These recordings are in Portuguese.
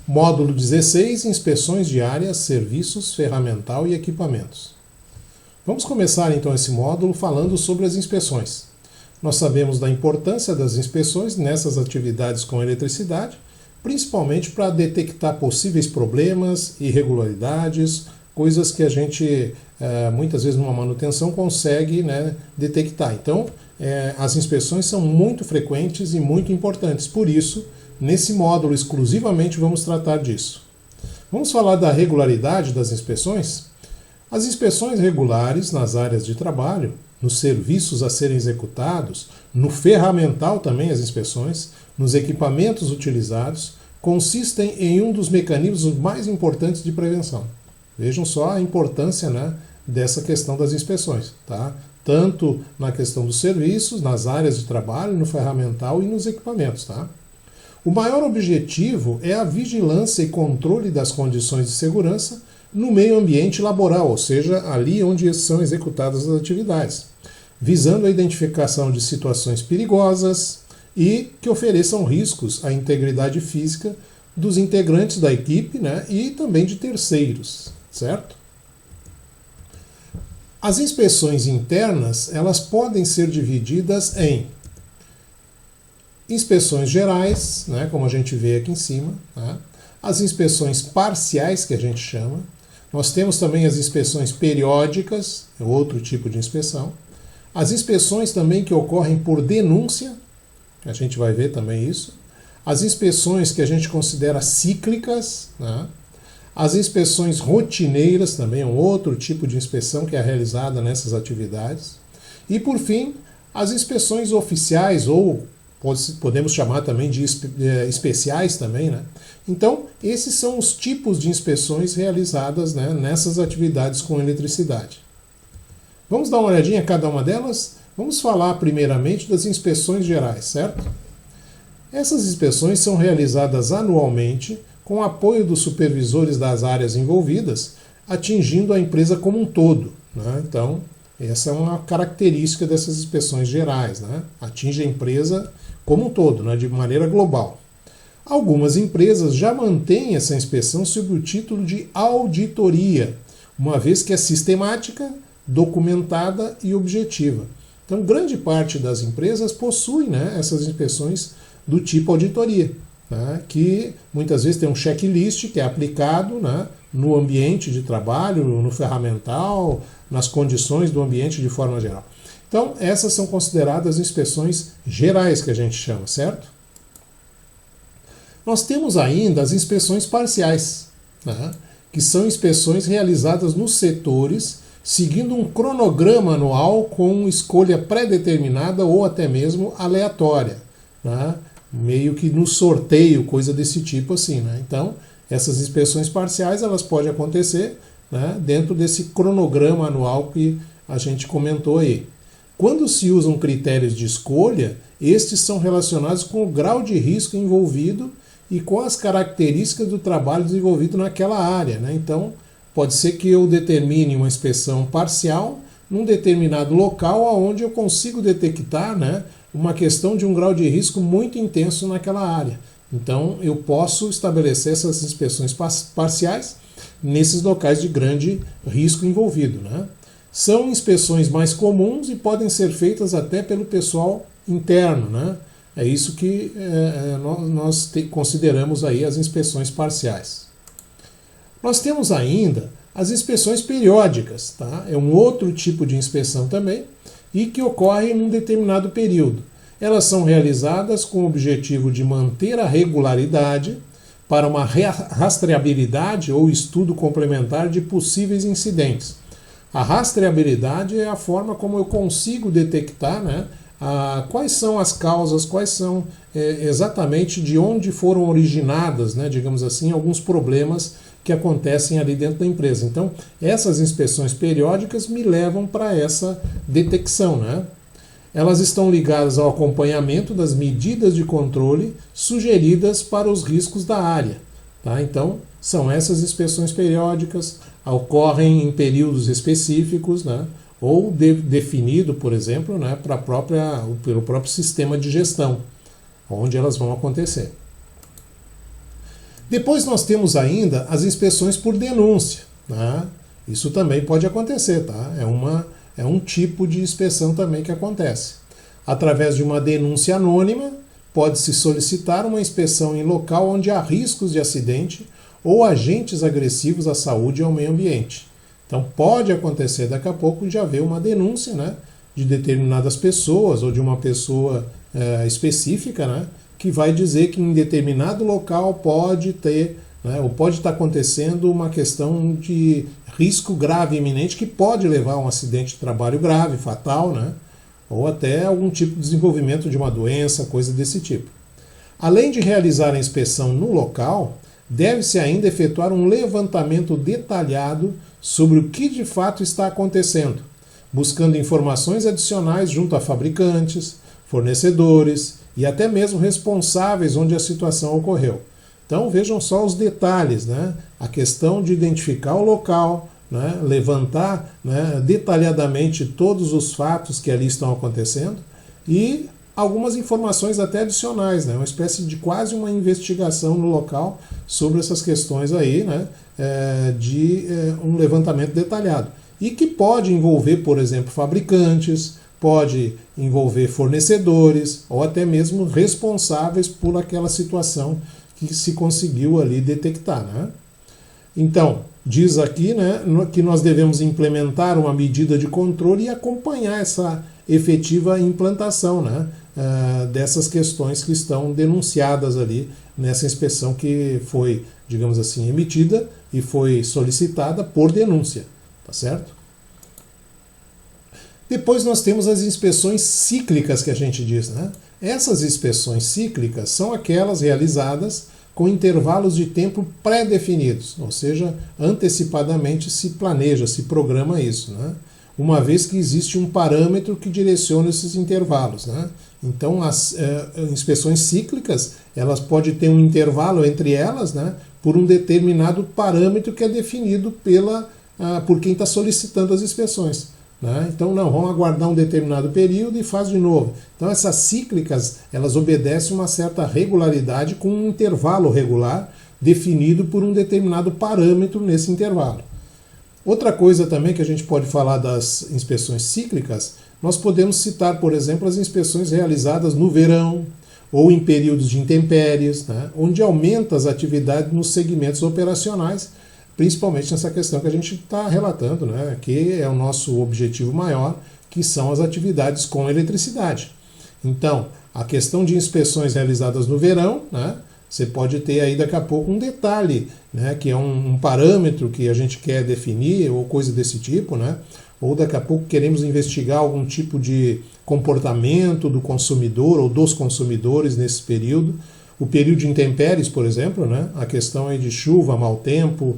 Módulo 16, inspeções de áreas, serviços, ferramental e equipamentos. Vamos começar então esse módulo falando sobre as inspeções. Nós sabemos da importância das inspeções nessas atividades com eletricidade, principalmente para detectar possíveis problemas, irregularidades, coisas que a gente, muitas vezes numa manutenção, consegue, detectar. Então, as inspeções são muito frequentes e muito importantes. Por isso, nesse módulo exclusivamente vamos tratar disso. Vamos falar da regularidade das inspeções? As inspeções regulares nas áreas de trabalho, nos serviços a serem executados, no ferramental também as inspeções, nos equipamentos utilizados, consistem em um dos mecanismos mais importantes de prevenção. Vejam só a importância, dessa questão das inspeções, tá? Tanto na questão dos serviços, nas áreas de trabalho, no ferramental e nos equipamentos, tá? O maior objetivo é a vigilância e controle das condições de segurança no meio ambiente laboral, ou seja, ali onde são executadas as atividades, visando a identificação de situações perigosas e que ofereçam riscos à integridade física dos integrantes da equipe, e também de terceiros, certo? As inspeções internas, elas podem ser divididas em inspeções gerais, como a gente vê aqui em cima, as inspeções parciais, que a gente chama. Nós temos também as inspeções periódicas, outro tipo de inspeção. As inspeções também que ocorrem por denúncia, a gente vai ver também isso. As inspeções que a gente considera cíclicas, As inspeções rotineiras também é um outro tipo de inspeção que é realizada nessas atividades. E, por fim, as inspeções oficiais, ou podemos chamar também de especiais também, Então, esses são os tipos de inspeções realizadas, nessas atividades com eletricidade. Vamos dar uma olhadinha em cada uma delas? Vamos falar primeiramente das inspeções gerais, certo? Essas inspeções são realizadas anualmente com o apoio dos supervisores das áreas envolvidas, atingindo a empresa como um todo. Então, essa é uma característica dessas inspeções gerais, Atinge a empresa como um todo, de maneira global. Algumas empresas já mantêm essa inspeção sob o título de auditoria, uma vez que é sistemática, documentada e objetiva. Então, grande parte das empresas possui essas inspeções do tipo auditoria, que muitas vezes tem um checklist que é aplicado no ambiente de trabalho, no ferramental, nas condições do ambiente de forma geral. Então, essas são consideradas inspeções gerais que a gente chama, certo? Nós temos ainda as inspeções parciais, que são inspeções realizadas nos setores, seguindo um cronograma anual com escolha pré-determinada ou até mesmo aleatória, meio que no sorteio, coisa desse tipo assim. Então, essas inspeções parciais elas podem acontecer dentro desse cronograma anual que a gente comentou aí. Quando se usam critérios de escolha, estes são relacionados com o grau de risco envolvido e com as características do trabalho desenvolvido naquela área. Então, pode ser que eu determine uma inspeção parcial num determinado local onde eu consigo detectar uma questão de um grau de risco muito intenso naquela área. Então, eu posso estabelecer essas inspeções parciais nesses locais de grande risco envolvido. São inspeções mais comuns e podem ser feitas até pelo pessoal interno. É isso que nós consideramos aí as inspeções parciais. Nós temos ainda as inspeções periódicas, É um outro tipo de inspeção também e que ocorre em um determinado período. Elas são realizadas com o objetivo de manter a regularidade para uma rastreabilidade ou estudo complementar de possíveis incidentes. A rastreabilidade é a forma como eu consigo detectar quais são as causas, quais são exatamente de onde foram originadas, digamos assim, alguns problemas que acontecem ali dentro da empresa. Então, essas inspeções periódicas me levam para essa detecção. Elas estão ligadas ao acompanhamento das medidas de controle sugeridas para os riscos da área. Então, são essas inspeções periódicas, ocorrem em períodos específicos, ou definido, por exemplo, pelo próprio sistema de gestão, onde elas vão acontecer. Depois nós temos ainda as inspeções por denúncia, né? Isso também pode acontecer, tá? É um tipo de inspeção também que acontece. Através de uma denúncia anônima, pode-se solicitar uma inspeção em local onde há riscos de acidente ou agentes agressivos à saúde e ao meio ambiente. Então pode acontecer daqui a pouco de haver uma denúncia, né, de determinadas pessoas ou de uma pessoa específica, né, que vai dizer que em determinado local pode ter, né, ou pode estar acontecendo uma questão de risco grave iminente que pode levar a um acidente de trabalho grave, fatal, né, ou até algum tipo de desenvolvimento de uma doença, coisa desse tipo. Além de realizar a inspeção no local, deve-se ainda efetuar um levantamento detalhado sobre o que de fato está acontecendo, buscando informações adicionais junto a fabricantes, fornecedores e até mesmo responsáveis onde a situação ocorreu. Então vejam só os detalhes, né? A questão de identificar o local, né? Levantar, né, detalhadamente todos os fatos que ali estão acontecendo e algumas informações até adicionais, né? Uma espécie de quase uma investigação no local sobre essas questões aí, né? De um levantamento detalhado. E que pode envolver, por exemplo, fabricantes, pode envolver fornecedores ou até mesmo responsáveis por aquela situação que se conseguiu ali detectar, né? Então, diz aqui, né, que nós devemos implementar uma medida de controle e acompanhar essa efetiva implantação, né, dessas questões que estão denunciadas ali nessa inspeção que foi, digamos assim, emitida e foi solicitada por denúncia, tá certo? Depois nós temos as inspeções cíclicas que a gente diz, né? Essas inspeções cíclicas são aquelas realizadas com intervalos de tempo pré-definidos, ou seja, antecipadamente se planeja, se programa isso, né? Uma vez que existe um parâmetro que direciona esses intervalos, né? Então as inspeções cíclicas, elas podem ter um intervalo entre elas, né, por um determinado parâmetro que é definido por quem está solicitando as inspeções. Né? Então não, vamos aguardar um determinado período e faz de novo. Então essas cíclicas, elas obedecem uma certa regularidade com um intervalo regular definido por um determinado parâmetro nesse intervalo. Outra coisa também que a gente pode falar das inspeções cíclicas, nós podemos citar, por exemplo, as inspeções realizadas no verão ou em períodos de intempéries, né? Onde aumenta as atividades nos segmentos operacionais, principalmente nessa questão que a gente está relatando, né, que é o nosso objetivo maior, que são as atividades com eletricidade. Então, a questão de inspeções realizadas no verão, né, você pode ter aí daqui a pouco um detalhe, né, que é um parâmetro que a gente quer definir, ou coisa desse tipo, né, ou daqui a pouco queremos investigar algum tipo de comportamento do consumidor ou dos consumidores nesse período. O período de intempéries, por exemplo, né, a questão aí de chuva, mau tempo,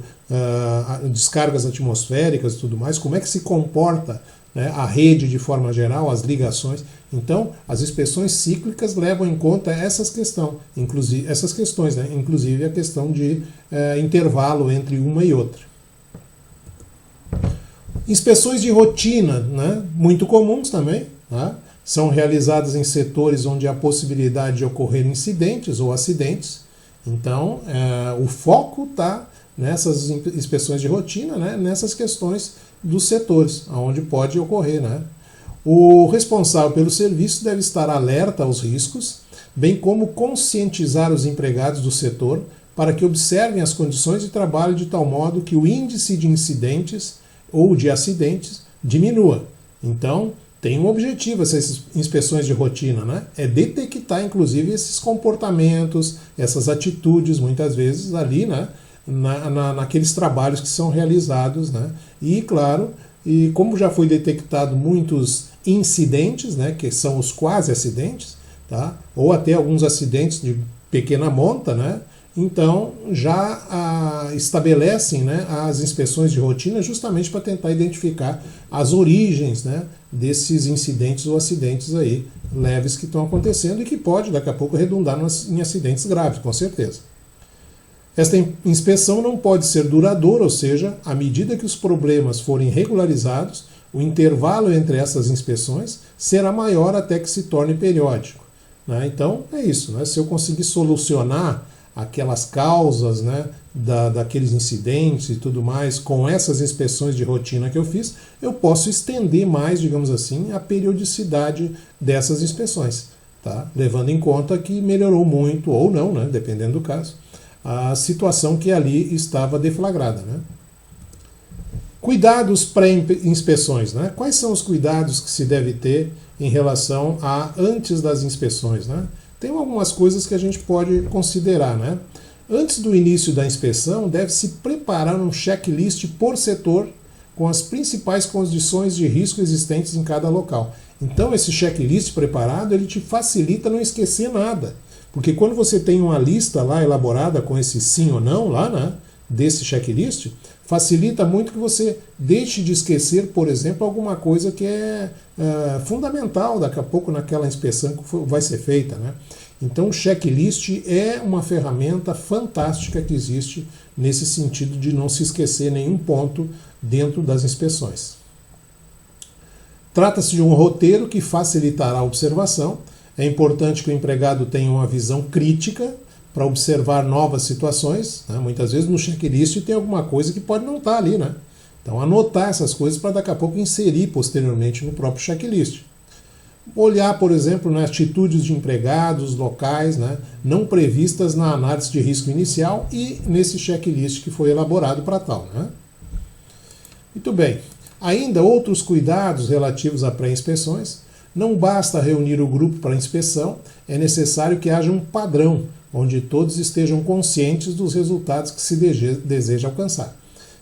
descargas atmosféricas e tudo mais, como é que se comporta, né, a rede de forma geral, as ligações. Então, as inspeções cíclicas levam em conta essas questões, né, inclusive a questão de intervalo entre uma e outra. Inspeções de rotina, né, muito comuns também, né? São realizadas em setores onde há possibilidade de ocorrer incidentes ou acidentes. Então, o foco está nessas inspeções de rotina, né, nessas questões dos setores, onde pode ocorrer, né? O responsável pelo serviço deve estar alerta aos riscos, bem como conscientizar os empregados do setor para que observem as condições de trabalho de tal modo que o índice de incidentes ou de acidentes diminua. Então, tem um objetivo essas inspeções de rotina, né? É detectar, inclusive, esses comportamentos, essas atitudes, muitas vezes, ali, né? Naqueles trabalhos que são realizados, né? E, claro, e como já foi detectado muitos incidentes, né? Que são os quase acidentes, tá? Ou até alguns acidentes de pequena monta, né? Então, já estabelecem, né, as inspeções de rotina justamente para tentar identificar as origens, né, desses incidentes ou acidentes aí leves que estão acontecendo e que pode, daqui a pouco, redundar em acidentes graves, com certeza. Esta inspeção não pode ser duradoura, ou seja, à medida que os problemas forem regularizados, o intervalo entre essas inspeções será maior até que se torne periódico. Né? Então, é isso. Né? Se eu conseguir solucionar aquelas causas, né, daqueles incidentes e tudo mais, com essas inspeções de rotina que eu fiz, eu posso estender mais, digamos assim, a periodicidade dessas inspeções, tá? Levando em conta que melhorou muito, ou não, né, dependendo do caso, a situação que ali estava deflagrada, né? Cuidados pré-inspeções, né? Quais são os cuidados que se deve ter em relação a antes das inspeções, né? Tem algumas coisas que a gente pode considerar, né? Antes do início da inspeção, deve-se preparar um checklist por setor com as principais condições de risco existentes em cada local. Então, esse checklist preparado, ele te facilita não esquecer nada. Porque quando você tem uma lista lá elaborada com esse sim ou não lá, né, desse checklist, facilita muito que você deixe de esquecer, por exemplo, alguma coisa que é fundamental daqui a pouco naquela inspeção que vai ser feita, né? Então o checklist é uma ferramenta fantástica que existe nesse sentido de não se esquecer nenhum ponto dentro das inspeções. Trata-se de um roteiro que facilitará a observação. É importante que o empregado tenha uma visão crítica para observar novas situações, né? Muitas vezes no checklist tem alguma coisa que pode não estar ali, né? Então anotar essas coisas para daqui a pouco inserir posteriormente no próprio checklist. Olhar, por exemplo, nas atitudes de empregados locais, né, não previstas na análise de risco inicial e nesse checklist que foi elaborado para tal, né? Muito bem. Ainda outros cuidados relativos a pré-inspeções. Não basta reunir o grupo para inspeção, é necessário que haja um padrão, onde todos estejam conscientes dos resultados que se deseja alcançar.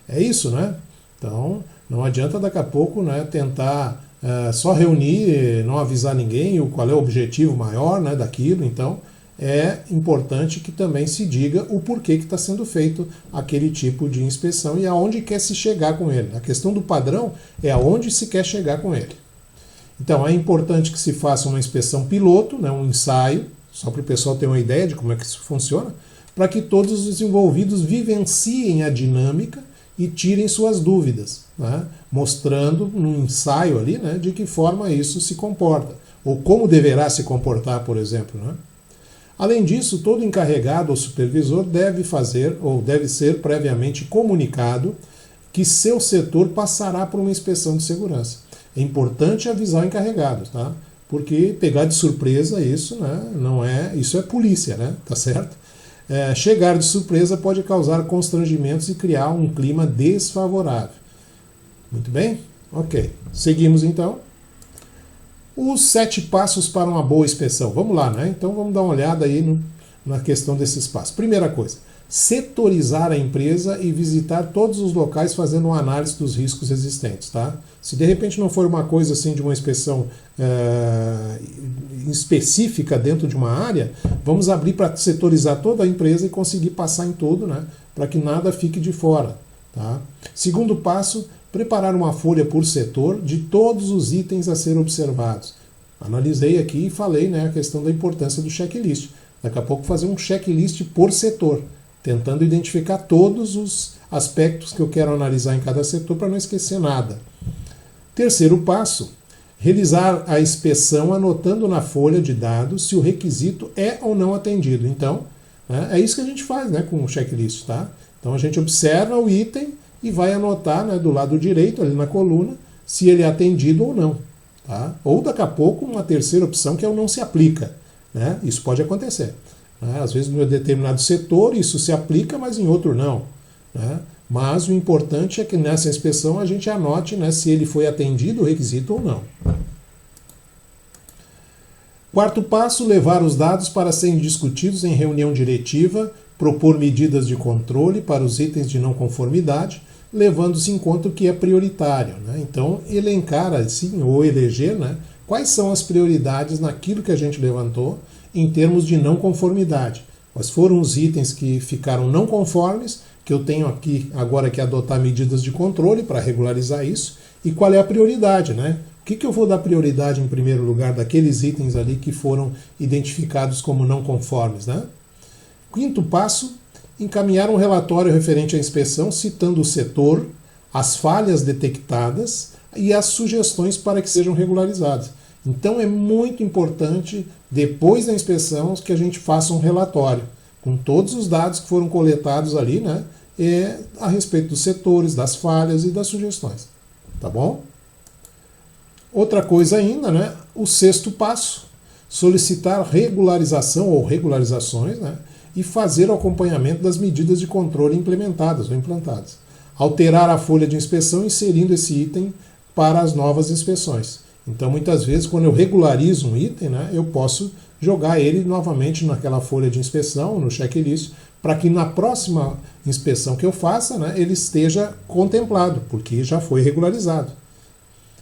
É isso, né? Então, não adianta daqui a pouco, né, tentar só reunir, não avisar ninguém qual é o objetivo maior, né, daquilo. Então, é importante que também se diga o porquê que está sendo feito aquele tipo de inspeção e aonde quer se chegar com ele. A questão do padrão é aonde se quer chegar com ele. Então, é importante que se faça uma inspeção piloto, né, um ensaio, só para o pessoal ter uma ideia de como é que isso funciona, para que todos os envolvidos vivenciem a dinâmica e tirem suas dúvidas, né, mostrando no ensaio ali, né, de que forma isso se comporta, ou como deverá se comportar, por exemplo, né. Além disso, todo encarregado ou supervisor deve fazer ou deve ser previamente comunicado que seu setor passará por uma inspeção de segurança. É importante avisar o encarregado, tá? Porque pegar de surpresa isso, né, não é, isso é polícia, né, tá certo? Chegar de surpresa pode causar constrangimentos e criar um clima desfavorável. Muito bem? Ok. Seguimos então. Os 7 passos para uma boa inspeção. Vamos lá, né? Então vamos dar uma olhada aí na questão desses passos. Primeira coisa, setorizar a empresa e visitar todos os locais fazendo uma análise dos riscos existentes, tá? Se de repente não for uma coisa assim de uma inspeção específica dentro de uma área, vamos abrir para setorizar toda a empresa e conseguir passar em tudo, né? Para que nada fique de fora, tá? Segundo passo, preparar uma folha por setor de todos os itens a ser observados. Analisei aqui e falei, né, a questão da importância do checklist. Daqui a pouco fazer um checklist por setor, tentando identificar todos os aspectos que eu quero analisar em cada setor para não esquecer nada. Terceiro passo, realizar a inspeção anotando na folha de dados se o requisito é ou não atendido. Então, né, é isso que a gente faz, né, com o checklist, tá? Então a gente observa o item e vai anotar, né, do lado direito, ali na coluna, se ele é atendido ou não. Tá? Ou daqui a pouco uma terceira opção que é o não se aplica. Né? Isso pode acontecer. Né? Às vezes, em um determinado setor isso se aplica, mas em outro não. Né? Mas o importante é que nessa inspeção a gente anote, né, se ele foi atendido o requisito ou não. Quarto passo, levar os dados para serem discutidos em reunião diretiva, propor medidas de controle para os itens de não conformidade, levando-se em conta o que é prioritário. Né? Então, elencar assim, ou eleger, né, quais são as prioridades naquilo que a gente levantou em termos de não conformidade. Quais foram os itens que ficaram não conformes, que eu tenho aqui agora que adotar medidas de controle para regularizar isso, e qual é a prioridade, né? O que eu vou dar prioridade em primeiro lugar daqueles itens ali que foram identificados como não conformes, né? Quinto passo, encaminhar um relatório referente à inspeção, citando o setor, as falhas detectadas e as sugestões para que sejam regularizadas. Então é muito importante, depois da inspeção, que a gente faça um relatório, com todos os dados que foram coletados ali, né, a respeito dos setores, das falhas e das sugestões. Tá bom? Outra coisa ainda, né, o 6º passo, solicitar regularização ou regularizações, né, e fazer o acompanhamento das medidas de controle implementadas ou implantadas. Alterar a folha de inspeção inserindo esse item para as novas inspeções. Então, muitas vezes, quando eu regularizo um item, né, eu posso jogar ele novamente naquela folha de inspeção, no checklist, para que na próxima inspeção que eu faça, né, ele esteja contemplado, porque já foi regularizado.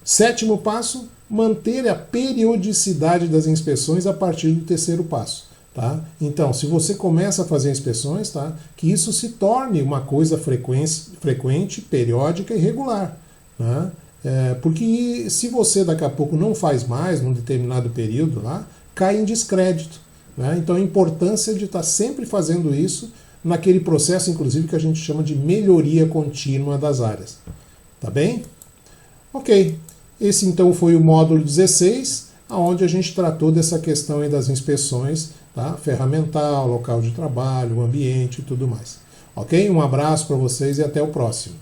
7º passo, manter a periodicidade das inspeções a partir do 3º passo. Tá? Então, se você começa a fazer inspeções, tá, que isso se torne uma coisa frequente, periódica e regular. Né? Porque se você daqui a pouco não faz mais num determinado período, lá, cai em descrédito. Né? Então, a importância de estar sempre fazendo isso naquele processo, inclusive, que a gente chama de melhoria contínua das áreas. Tá bem? Ok. Esse, então, foi o módulo 16, onde a gente tratou dessa questão aí das inspeções, tá? Ferramental, local de trabalho, ambiente e tudo mais. Ok? Um abraço para vocês e até o próximo.